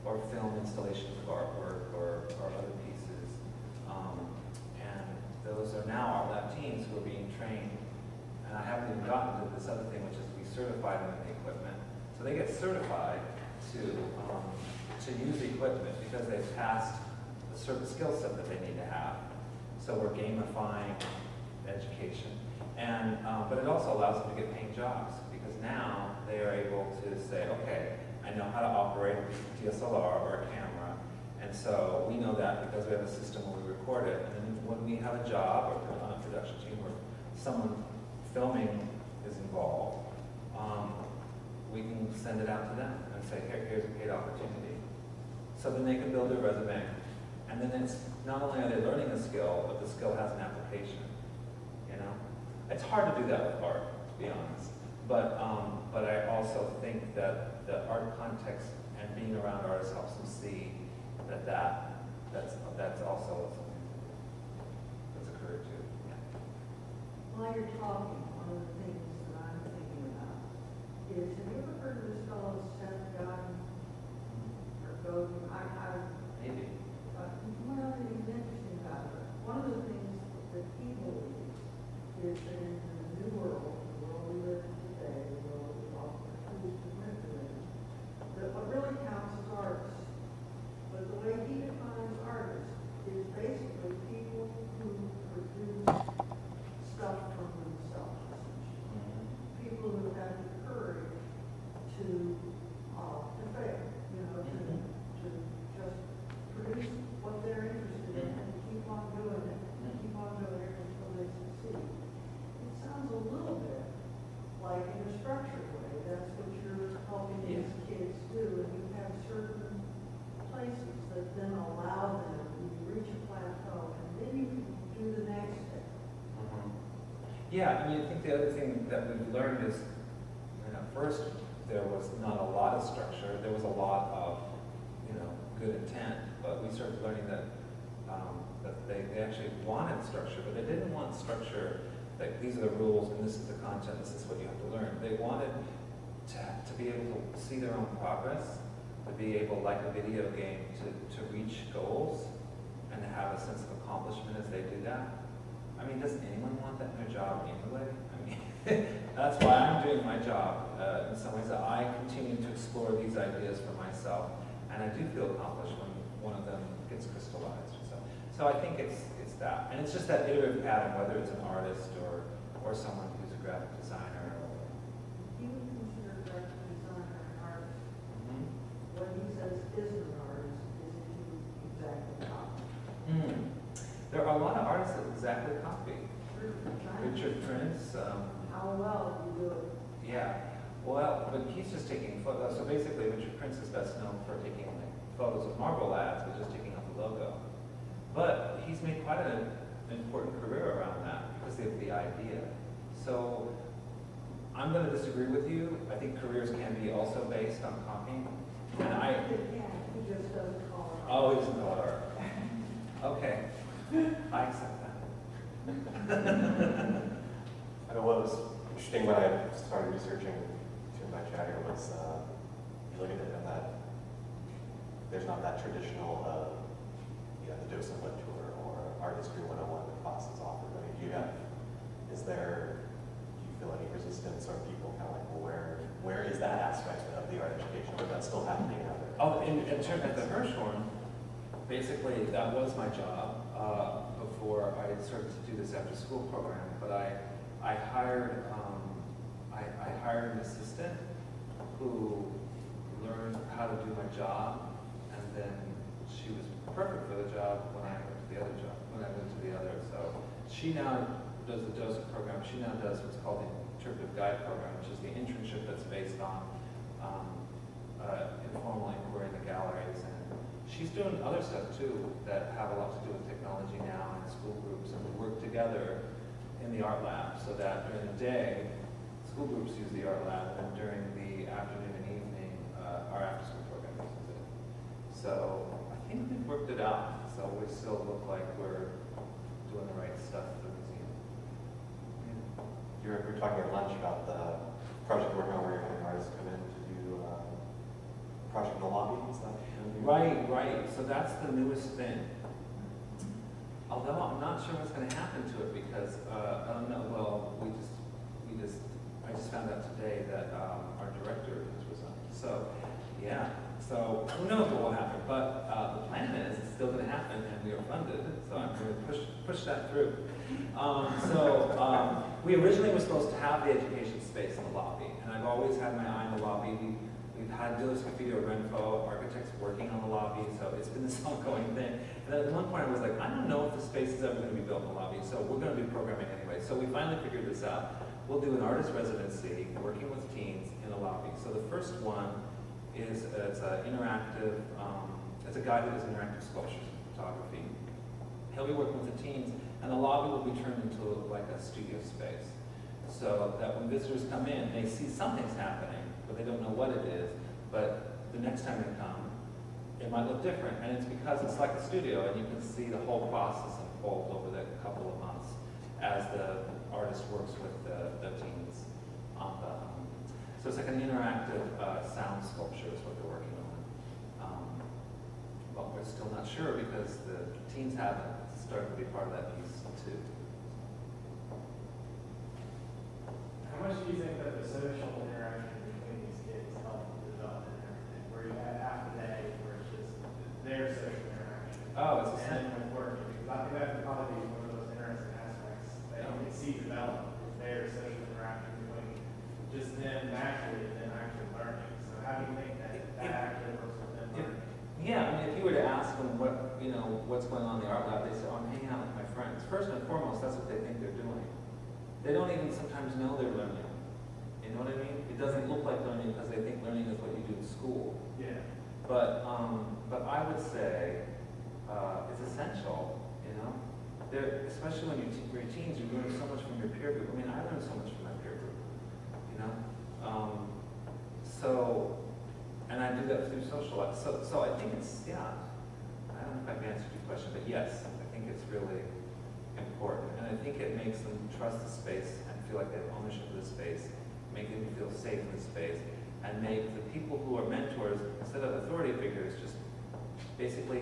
or film installations of artwork, or other pieces. trained. And I haven't even gotten to this other thing, which is to be certified in the equipment. So they get certified to use the equipment because they've passed a certain skill set that they need to have. So we're gamifying education. And, but it also allows them to get paying jobs because now they are able to say, okay, I know how to operate a DSLR or a camera. And so we know that because we have a system where we record it. And then when we have a job or on a production team where someone filming is involved, we can send it out to them and say, here's a paid opportunity. So then they can build their resume. And then it's not only are they learning a skill, but the skill has an application. You know, it's hard to do that with art, to be honest. But I also think that the art context and being around artists helps them see that's also something that's a career too. Yeah. While you're talking, one of the things that I'm thinking about is, have you ever heard of this fellow Seth Godin? Or Godin? Maybe. Well, he's interesting about it. One of the things that he believes is that in the new world, the world we live in today, the world with all the tools to manipulate, that what really counts is artists. But the way he defines artists is basically people who produce stuff from themselves. People who have the courage to fail, you know, to just produce what they're interested in and keep on doing it, and keep on doing it until they succeed. It sounds a little bit like in a structured way, that's what you're helping these kids do, and you have certain places that then allow them, you reach a plateau, and then you can do the next step. Yeah, I mean, I think the other thing that we've learned is, you know, first there was not a lot of structure. There was a lot of, you know, good intent, but we started learning that that they actually wanted structure, but they didn't want structure like these are the rules and this is the content, this is what you have to learn. They wanted to be able to see their own progress, to be able, like a video game, to reach goals and to have a sense of accomplishment as they do that. I mean, doesn't anyone want that in their job anyway? I mean, that's why I'm doing my job in some ways, that I continue to explore these ideas for myself, and I do feel accomplished when one of them gets crystallized. So I think it's that, and it's just that iterative pattern, whether it's an artist or someone who's a graphic designer. You would consider a graphic designer an artist. What he says isn't an artist is if you exactly copy. There are a lot of artists that exactly copy. Richard Prince. How well you do it. Yeah. Well, but he's just taking photos. So basically, Richard Prince is best known for taking like photos of Marvel ads, but just taking out the logo. But he's made quite an important career around that because of the idea. So I'm going to disagree with you. I think careers can be also based on copying. And He just doesn't call it. Oh, he doesn't call it art. Okay. I accept that. I know what was interesting when I started researching to my chat here was you look at it and that there's not that traditional the docent lecturer or art history 101 that classes offer. I mean, do you feel any resistance or people kind of like, well, where is that aspect of the art education? But that's still happening out there. Oh, in terms of the Hirshorn, basically that was my job before I started to do this after school program. But I hired an assistant who learned how to do my job, and then she was perfect for the job when I went to the other job. So she now does the docent program. She now does what's called the interpretive guide program, which is the internship that's based on informal inquiry in the galleries. And she's doing other stuff too that have a lot to do with technology now and school groups. And we work together in the art lab so that during the day, school groups use the art lab, and during the afternoon and evening, our after-school program uses it. So I think we've worked it out. So we still look like we're doing the right stuff for the museum. You were talking at lunch about the project you're working on where you're having artists come in to do a project in the lobby and stuff. Right. So that's the newest thing. Although I'm not sure what's going to happen to it because, I don't know, well, I just found out today that our director has resigned. So, yeah, so who knows what will happen, but the plan is it's still going to happen and we are funded, so I'm going to push that through. We originally were supposed to have the education space in the lobby, and I've always had my eye on the lobby. We've had Dillis Cafido Renfo, architects working on the lobby, so it's been this ongoing thing. And then at one point I was like, I don't know if the space is ever going to be built in the lobby, so we're going to be programming anyway. So we finally figured this out. We'll do an artist residency working with teens in the lobby. So the first one is it's an interactive, it's a guy that does interactive sculptures and photography. He'll be working with the teens, and the lobby will be turned into like a studio space. So that when visitors come in, they see something's happening, but they don't know what it is. But the next time they come, it might look different. And it's because it's like a studio, and you can see the whole process unfold over the couple of months as the artist works with the teens on the, so it's like an interactive sound sculpture is what they're working on. But we're still not sure because the teens haven't started to be part of that piece too. How much do you think that the social interaction between these kids help develop and everything? Where you have half a day where it's just their social interaction. Oh, it's a and with working. Because I think that would probably be one of those interesting aspects that you can see develop is their social interaction between just them naturally and them actually learning. So how do you think that actually works with them learning? Yeah, I mean, if you were to ask them what, what's going on in the art lab, they say, oh, I'm hanging out with my friends. First and foremost, that's what they think they're doing. They don't even sometimes know they're learning. You know what I mean? It doesn't look like learning because they think learning is what you do in school. Yeah. But I would say it's essential, especially when you're teens, you learn so much from your peer group. I mean, I learned so much from my peer group, and I do that through social life. So I think it's, yeah, I don't know if I've answered your question, but yes, I think it's really important. And I think it makes them trust the space and feel like they have ownership of the space, make them feel safe in the space, and make the people who are mentors, instead of authority figures, just basically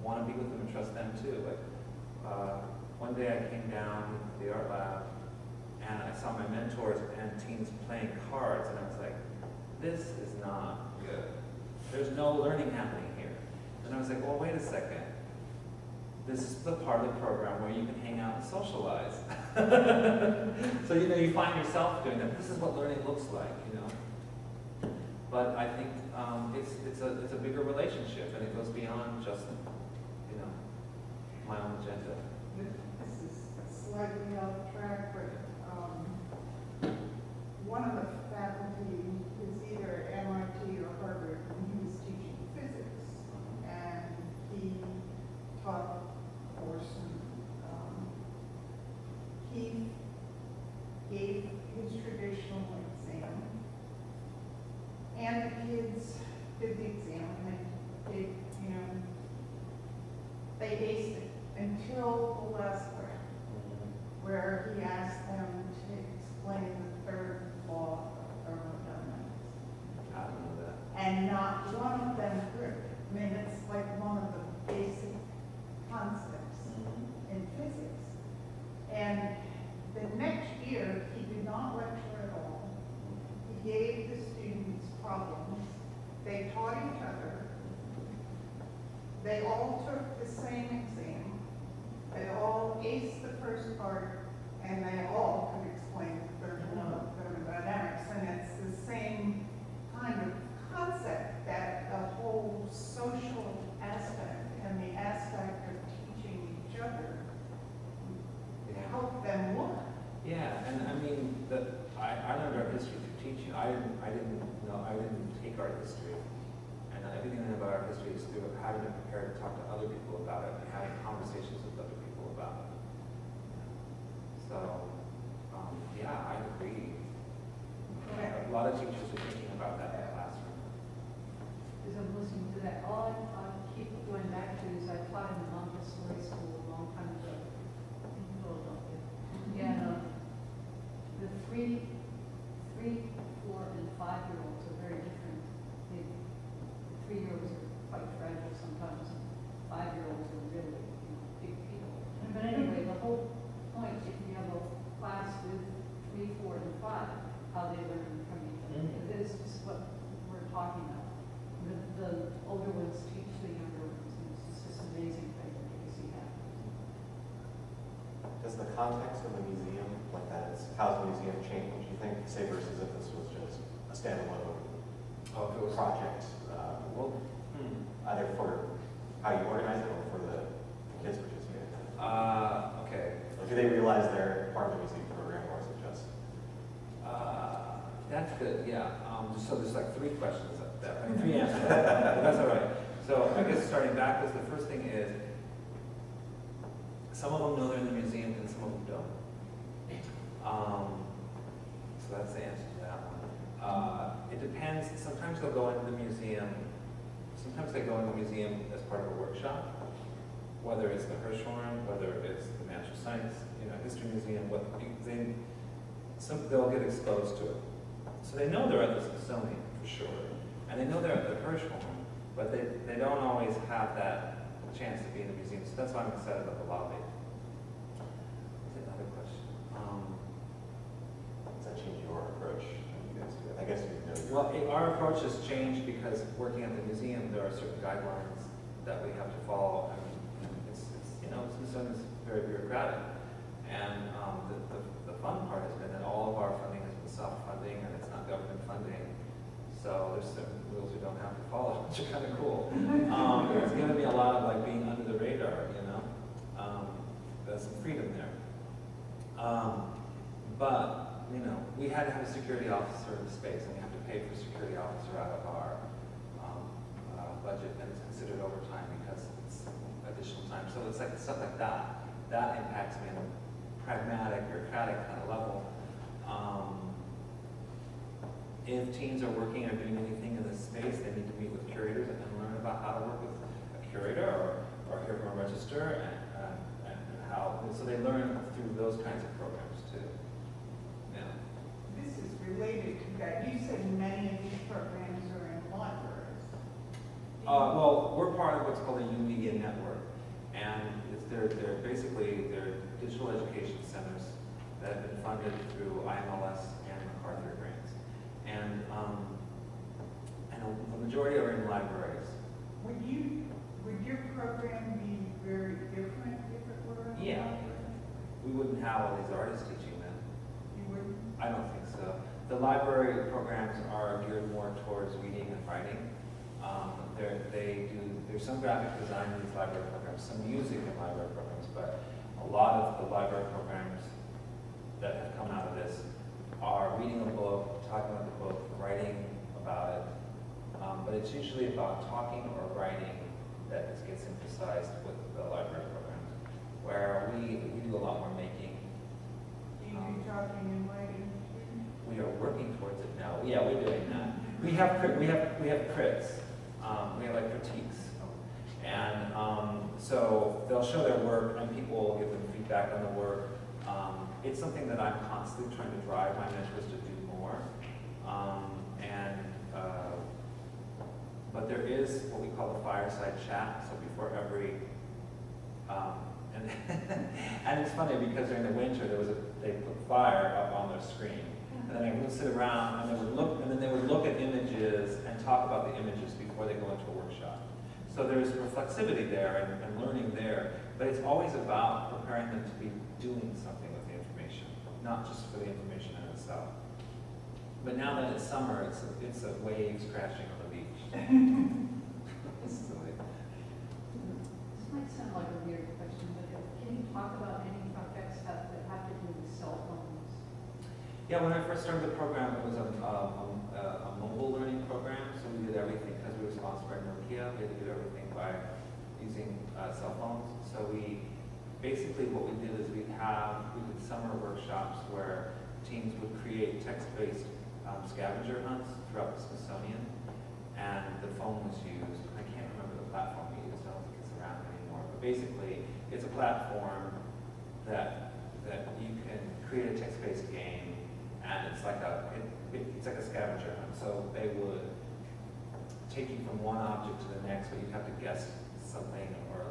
want to be with them and trust them too. Like one day I came down to the art lab and I saw my mentors and teens playing cards, and I was like, this is not good. There's no learning happening here. And I was like, well, wait a second. This is the part of the program where you can hang out and socialize. So, you find yourself doing that. This is what learning looks like, But I think it's a bigger relationship, and it goes beyond just, my own agenda. This is slightly off track, but one of the faculty is either at MIT or Harvard, and he was teaching physics, and he taught a course, and he gave his traditional exam, and the kids did the exam, and they did, they aced it until the last round, where he asked them to explain the third law of thermodynamics. I don't know that. And not one of them grew. I mean, it's like one of the basic concepts in physics. And the next year, he did not lecture at all. He gave the students problems. They taught each other. They all took the same exam. They all aced the first part, and they all could explain the third law of thermodynamics. And it's the same kind of concept, that the whole social aspect and the aspect of teaching each other help them learn. Yeah, and I mean, I learned art history through teaching. I didn't take art history. And everything about art history is through having to prepare to talk to other people about it and having conversations with other people about it. So, yeah, I agree. A lot of teachers are thinking about that in the classroom. As I'm listening to that, all I keep going back to is I taught in the Montessori school a long time ago in Philadelphia. And the 3, 4, and 5-year-olds are very different. The 3-year-olds are quite fragile sometimes. 5-year-olds are really, big people. But anyway, the whole point, if you have a class with 3, 4, and 5, how they learn from each other. This is what we're talking about. The older ones teach the younger ones, and it's just this amazing thing that you see happen. Does the context of the museum, like that, how's the museum change, you think, say versus if this was just a standalone project, either for how you organize it or for the kids participating in it? Okay. Like, do they realize they're part of the museum program, or is it just? That's good, yeah. So there's like 3 questions up there, 3 answers. That's all right. So I guess starting backwards, the first thing is, some of them know they're in the museum and some of them don't. So that's the answer to that one. It depends. Sometimes they'll go into the museum. Sometimes they go in the museum as part of a workshop, whether it's the Hirshorn, whether it's the Natural Science, History Museum. They'll get exposed to it. So they know they're at the Smithsonian for sure, and they know they're at the Hirshorn, but they don't always have that chance to be in the museum. So that's why I'm excited about the lobby. What's another question? Does that change your approach? You guys do it? I guess you know. Well, our approach has changed because working at the museum, there are certain guidelines that we have to follow. And it's Smithsonian is very bureaucratic, and the fun part has been that all of our funding has been self-funding, and it's not government funding. So there's certain rules we don't have to follow, which are kind of cool. It's given me a lot of like being under the radar, There's some freedom there. But we had to have a security officer in the space, and we have to pay for a security officer out of our budget, and it's considered overtime because it's additional time. So it's like stuff like that. That impacts me on a pragmatic, bureaucratic kind of level. If teens are working or doing anything in this space, they need to meet with curators and learn about how to work with a curator or hear from a register and how. So they learn through those kinds of programs too. Yeah. This is related to that. You said many of these programs are in libraries. Well, we're part of what's called a U Media network, and they're digital education centers that have been funded through IMLS and MacArthur grants, and the majority are in libraries. Would your program be very different if it were in a Yeah. library? We wouldn't have all these artists teaching them. You wouldn't? I don't think so. The library programs are geared more towards reading and writing. There's some graphic design in these library programs, some music in library programs, but a lot of the library programs that have come out of this are reading a book, talking about the book, writing about it. But it's usually about talking or writing that gets emphasized with the library programs, where we do a lot more making. Do you do talking and writing? We are working towards it now. Yeah, we're doing that. We have crits. We have like critiques, and so they'll show their work, and people will give them feedback on the work. It's something that I'm constantly trying to drive my mentors to do more. But there is what we call the fireside chat. So before every and it's funny because during the winter they put fire up on their screen. And then everyone would sit around and they would look at images and talk about the images before they go into a workshop. So there's reflexivity there and learning there, but it's always about preparing them to be doing something with the information, not just for the information in itself. But now that it's summer, it's a waves crashing on the beach. It's silly. This might sound like a weird question, but can you talk about any projects that have to do with cell phones? Yeah, when I first started the program, it was a mobile learning program, so we did everything, because we were sponsored by Nokia, we had to do everything by using cell phones. So basically what we did is we did summer workshops where teams would create text-based scavenger hunts throughout the Smithsonian, and the phone was used. I can't remember the platform we used, I don't think it's around anymore, but basically it's a platform that you can create a text-based game, and it's like a scavenger hunt. So they would take you from one object to the next, but you'd have to guess something or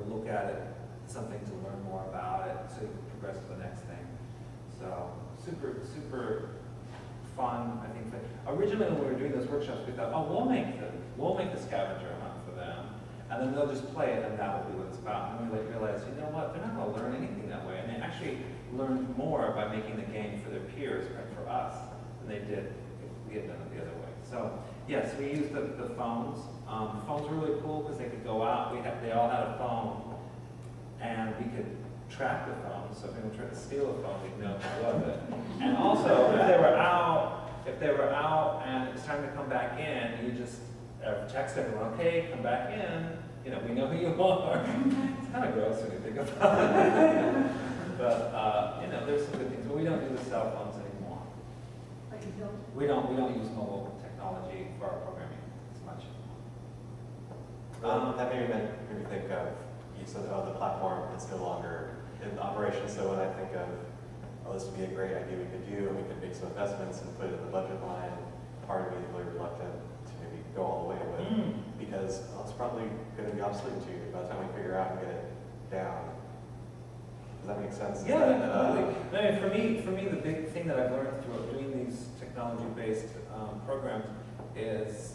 look at it, something to learn more about it, so you can progress to the next thing. So super fun, I think. Originally when we were doing those workshops, we thought, oh, we'll make the scavenger hunt for them, and then they'll just play it, and that will be what it's about. And we realized, you know what, they're not going to learn anything that way, and they actually learned more by making the game for their peers and for us than they did if we had done it the other way. So yes, we used the phones. The phones were really cool because they could go out. They all had a phone, and we could track the phone. So if anyone tried to steal a phone, we'd know who was it. And also, if they were out and it was time to come back in, you just text everyone, okay, come back in. You know, we know who you are. It's kind of gross when you think about it. But you know, there's some good things. But we don't do the cell phones anymore. Like you don't. We don't use mobile technology for our programming as much. That made me think of, you said, oh, the platform is no longer in operation. So when I think of, oh, this would be a great idea we could do, and we could make some investments and put it in the budget line, part of me is really reluctant to maybe go all the way with it, because it's probably going to be obsolete to you by the time we figure out and get it down. Does that make sense? Yeah, absolutely. I mean, for me, the big thing that I've learned through doing these technology-based programs is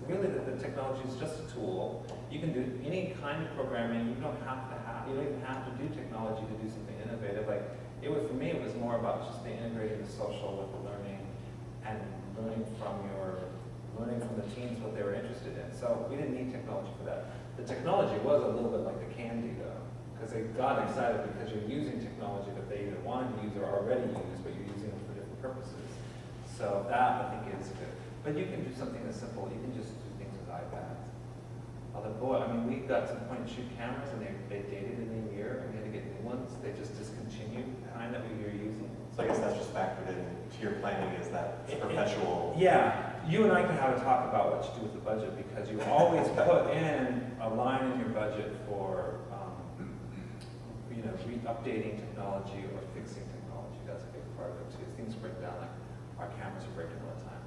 really that the technology is just a tool. You can do any kind of programming. You don't even have to do technology to do something innovative. Like for me, it was more about just the integrating the social with the learning and learning from the teens what they were interested in. So we didn't need technology for that. The technology was a little bit like the candy though, because they got excited because you're using technology that they either wanted to use or already use, but you're using it for different purposes. So that I think is good. But you can do something as simple. You can just do things with iPads. Although, boy, I mean, we got some point-and-shoot cameras, and they dated in a year, and we had to get new ones. They just discontinued the kind that we were using. So I guess that's just factored into your planning, is that it's perpetual. Yeah, you and I can have a talk about what to do with the budget, because you always put in a line in your budget for, updating technology or fixing technology. That's a big part of it too. Things break down, like our cameras are breaking all the time.